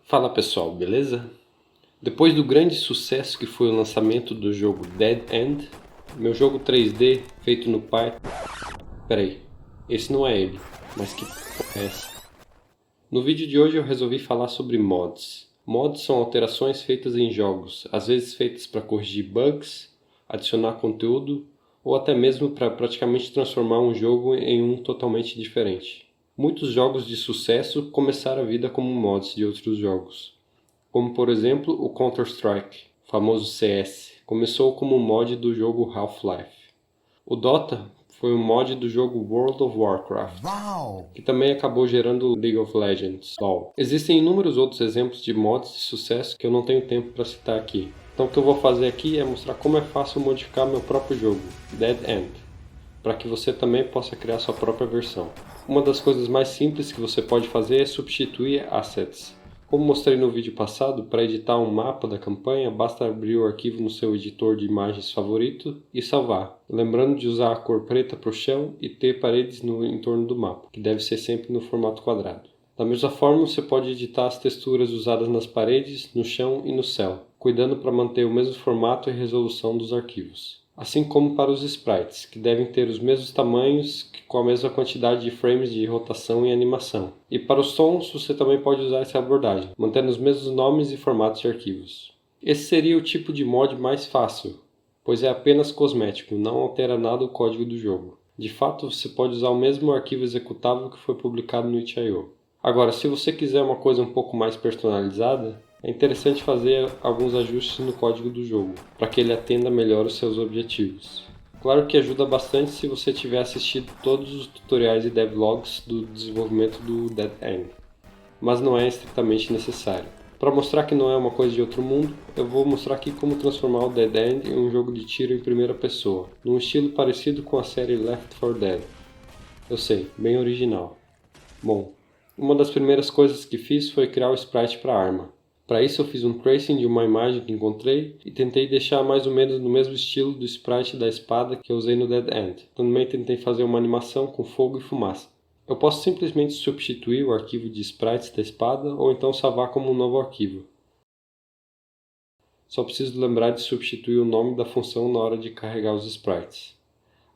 Fala pessoal, beleza? Depois do grande sucesso que foi o lançamento do jogo Dead End, meu jogo 3D feito no Python... Peraí, esse não é ele, mas que porra é essa? No vídeo de hoje eu resolvi falar sobre mods. Mods são alterações feitas em jogos, às vezes feitas para corrigir bugs, adicionar conteúdo ou até mesmo para praticamente transformar um jogo em um totalmente diferente. Muitos jogos de sucesso começaram a vida como mods de outros jogos. Como por exemplo o Counter-Strike, famoso CS, começou como mod do jogo Half-Life. O Dota foi um mod do jogo World of Warcraft, que também acabou gerando League of Legends, LoL. Existem inúmeros outros exemplos de mods de sucesso que eu não tenho tempo para citar aqui. Então o que eu vou fazer aqui é mostrar como é fácil modificar meu próprio jogo, Dead End, para que você também possa criar sua própria versão. Uma das coisas mais simples que você pode fazer é substituir assets. Como mostrei no vídeo passado, para editar um mapa da campanha, basta abrir o arquivo no seu editor de imagens favorito e salvar. Lembrando de usar a cor preta para o chão e ter paredes no entorno do mapa, que deve ser sempre no formato quadrado. Da mesma forma, você pode editar as texturas usadas nas paredes, no chão e no céu, cuidando para manter o mesmo formato e resolução dos arquivos. Assim como para os sprites, que devem ter os mesmos tamanhos com a mesma quantidade de frames de rotação e animação. E para os sons, você também pode usar essa abordagem, mantendo os mesmos nomes e formatos de arquivos. Esse seria o tipo de mod mais fácil, pois é apenas cosmético, não altera nada o código do jogo. De fato, você pode usar o mesmo arquivo executável que foi publicado no itch.io. Agora, se você quiser uma coisa um pouco mais personalizada, é interessante fazer alguns ajustes no código do jogo, para que ele atenda melhor os seus objetivos. Claro que ajuda bastante se você tiver assistido todos os tutoriais e devlogs do desenvolvimento do Dead End, mas não é estritamente necessário. Para mostrar que não é uma coisa de outro mundo, eu vou mostrar aqui como transformar o Dead End em um jogo de tiro em primeira pessoa, num estilo parecido com a série Left 4 Dead. Eu sei, bem original. Bom, uma das primeiras coisas que fiz foi criar o sprite para a arma. Para isso eu fiz um tracing de uma imagem que encontrei e tentei deixar mais ou menos no mesmo estilo do sprite da espada que eu usei no Dead End. Também tentei fazer uma animação com fogo e fumaça. Eu posso simplesmente substituir o arquivo de sprites da espada ou então salvar como um novo arquivo. Só preciso lembrar de substituir o nome da função na hora de carregar os sprites.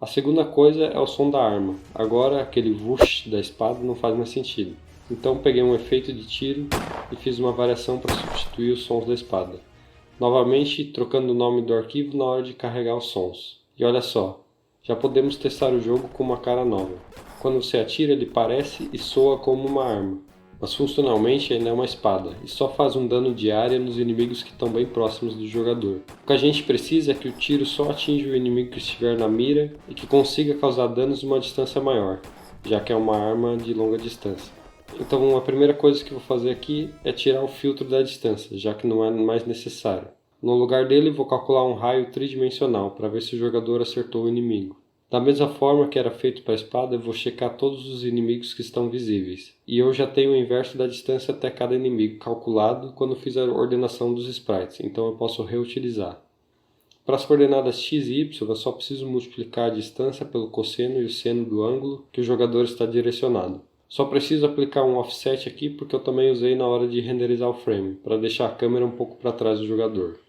A segunda coisa é o som da arma. Agora aquele whoosh da espada não faz mais sentido. Então peguei um efeito de tiro e fiz uma variação para substituir os sons da espada. Novamente trocando o nome do arquivo na hora de carregar os sons. E olha só, já podemos testar o jogo com uma cara nova. Quando você atira ele parece e soa como uma arma, mas funcionalmente ele é uma espada e só faz um dano de área nos inimigos que estão bem próximos do jogador. O que a gente precisa é que o tiro só atinja o inimigo que estiver na mira e que consiga causar danos de uma distância maior, já que é uma arma de longa distância. Então a primeira coisa que vou fazer aqui é tirar o filtro da distância, já que não é mais necessário. No lugar dele vou calcular um raio tridimensional para ver se o jogador acertou o inimigo. Da mesma forma que era feito para a espada, eu vou checar todos os inimigos que estão visíveis. E eu já tenho o inverso da distância até cada inimigo calculado quando fiz a ordenação dos sprites, então eu posso reutilizar. Para as coordenadas x e y, eu só preciso multiplicar a distância pelo cosseno e o seno do ângulo que o jogador está direcionado. Só preciso aplicar um offset aqui porque eu também usei na hora de renderizar o frame, para deixar a câmera um pouco para trás do jogador.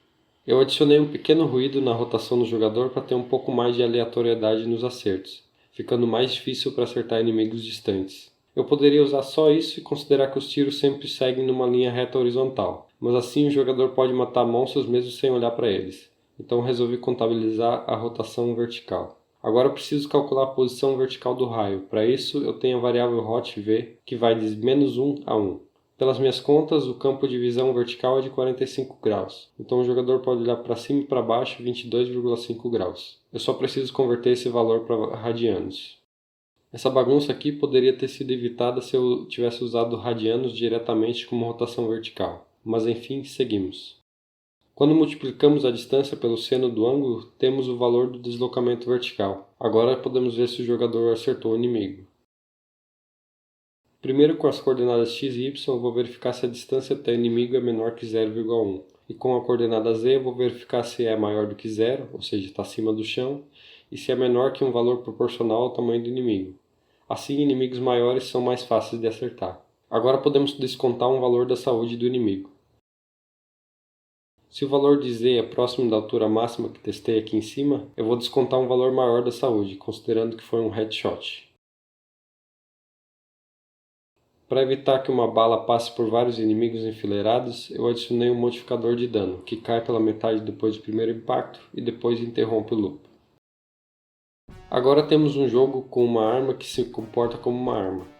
Eu adicionei um pequeno ruído na rotação do jogador para ter um pouco mais de aleatoriedade nos acertos, ficando mais difícil para acertar inimigos distantes. Eu poderia usar só isso e considerar que os tiros sempre seguem numa linha reta horizontal, mas assim o jogador pode matar monstros mesmo sem olhar para eles. Então resolvi contabilizar a rotação vertical. Agora eu preciso calcular a posição vertical do raio. Para isso eu tenho a variável hotv, que vai de -1 a 1. Pelas minhas contas, o campo de visão vertical é de 45 graus, então o jogador pode olhar para cima e para baixo 22,5 graus. Eu só preciso converter esse valor para radianos. Essa bagunça aqui poderia ter sido evitada se eu tivesse usado radianos diretamente como rotação vertical, mas enfim, seguimos. Quando multiplicamos a distância pelo seno do ângulo, temos o valor do deslocamento vertical. Agora podemos ver se o jogador acertou o inimigo. Primeiro, com as coordenadas x e y, eu vou verificar se a distância até o inimigo é menor que 0,1. E com a coordenada z, eu vou verificar se é maior do que 0, ou seja, está acima do chão, e se é menor que um valor proporcional ao tamanho do inimigo. Assim, inimigos maiores são mais fáceis de acertar. Agora podemos descontar um valor da saúde do inimigo. Se o valor de Z é próximo da altura máxima que testei aqui em cima, eu vou descontar um valor maior da saúde, considerando que foi um headshot. Para evitar que uma bala passe por vários inimigos enfileirados, eu adicionei um modificador de dano, que cai pela metade depois do primeiro impacto e depois interrompe o loop. Agora temos um jogo com uma arma que se comporta como uma arma.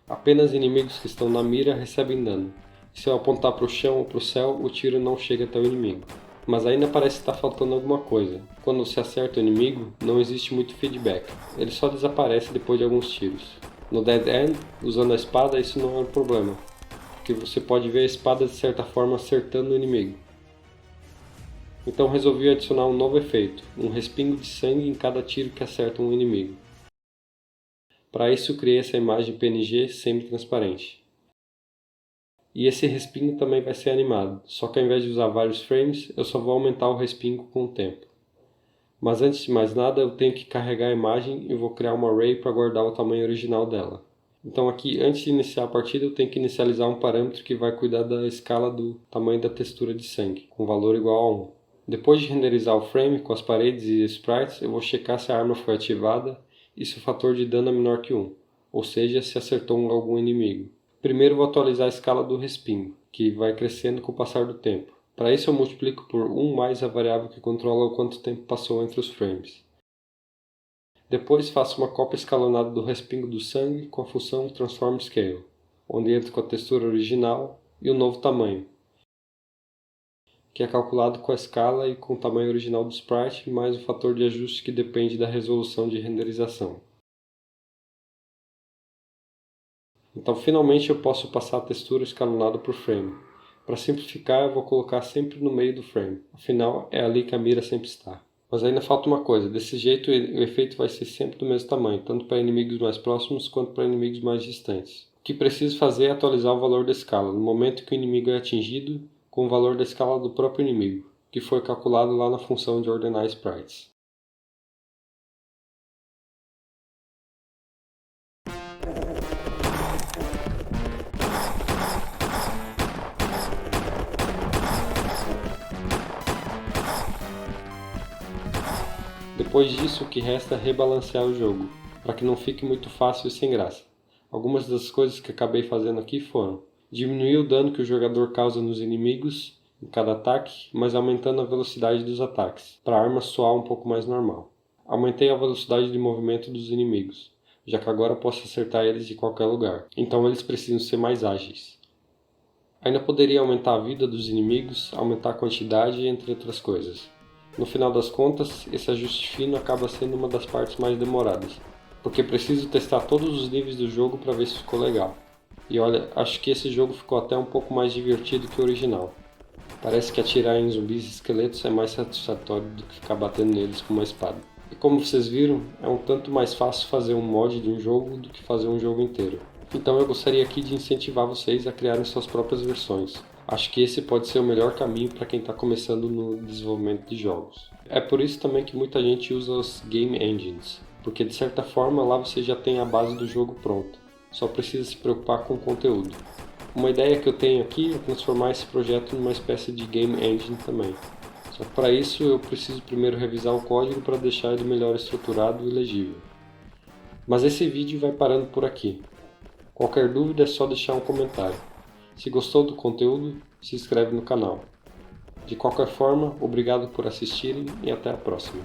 Apenas inimigos que estão na mira recebem dano. Se eu apontar para o chão ou para o céu, o tiro não chega até o inimigo. Mas ainda parece estar faltando alguma coisa. Quando se acerta o inimigo, não existe muito feedback. Ele só desaparece depois de alguns tiros. No Dead End, usando a espada, isso não é um problema, porque você pode ver a espada de certa forma acertando o inimigo. Então resolvi adicionar um novo efeito, um respingo de sangue em cada tiro que acerta um inimigo. Para isso criei essa imagem PNG semi-transparente. E esse respingo também vai ser animado, só que ao invés de usar vários frames, eu só vou aumentar o respingo com o tempo. Mas antes de mais nada, eu tenho que carregar a imagem e vou criar uma array para guardar o tamanho original dela. Então aqui, antes de iniciar a partida, eu tenho que inicializar um parâmetro que vai cuidar da escala do tamanho da textura de sangue, com valor igual a 1. Depois de renderizar o frame com as paredes e sprites, eu vou checar se a arma foi ativada e se o fator de dano é menor que 1, ou seja, se acertou algum inimigo. Primeiro vou atualizar a escala do respingo, que vai crescendo com o passar do tempo. Para isso eu multiplico por 1 mais a variável que controla o quanto tempo passou entre os frames. Depois faço uma cópia escalonada do respingo do sangue com a função Transform Scale, onde entro com a textura original e o novo tamanho, que é calculado com a escala e com o tamanho original do sprite, mais o fator de ajuste que depende da resolução de renderização. Então finalmente eu posso passar a textura escalonada por frame. Para simplificar, eu vou colocar sempre no meio do frame, afinal é ali que a mira sempre está. Mas ainda falta uma coisa, desse jeito o efeito vai ser sempre do mesmo tamanho, tanto para inimigos mais próximos quanto para inimigos mais distantes. O que preciso fazer é atualizar o valor da escala, no momento que o inimigo é atingido, com o valor da escala do próprio inimigo, que foi calculado lá na função de ordenar sprites. Depois disso, o que resta é rebalancear o jogo, para que não fique muito fácil e sem graça. Algumas das coisas que acabei fazendo aqui foram diminuir o dano que o jogador causa nos inimigos em cada ataque, mas aumentando a velocidade dos ataques, para a arma soar um pouco mais normal. Aumentei a velocidade de movimento dos inimigos, já que agora posso acertar eles de qualquer lugar, então eles precisam ser mais ágeis. Ainda poderia aumentar a vida dos inimigos, aumentar a quantidade, entre outras coisas. No final das contas, esse ajuste fino acaba sendo uma das partes mais demoradas, porque preciso testar todos os níveis do jogo para ver se ficou legal. E olha, acho que esse jogo ficou até um pouco mais divertido que o original. Parece que atirar em zumbis e esqueletos é mais satisfatório do que ficar batendo neles com uma espada. E como vocês viram, é um tanto mais fácil fazer um mod de um jogo do que fazer um jogo inteiro. Então eu gostaria aqui de incentivar vocês a criarem suas próprias versões. Acho que esse pode ser o melhor caminho para quem está começando no desenvolvimento de jogos. É por isso também que muita gente usa os Game Engines, porque de certa forma lá você já tem a base do jogo pronta, só precisa se preocupar com o conteúdo. Uma ideia que eu tenho aqui é transformar esse projeto numa espécie de Game Engine também. Só que para isso eu preciso primeiro revisar o código para deixar ele melhor estruturado e legível. Mas esse vídeo vai parando por aqui. Qualquer dúvida é só deixar um comentário. Se gostou do conteúdo, se inscreve no canal. De qualquer forma, obrigado por assistirem e até a próxima.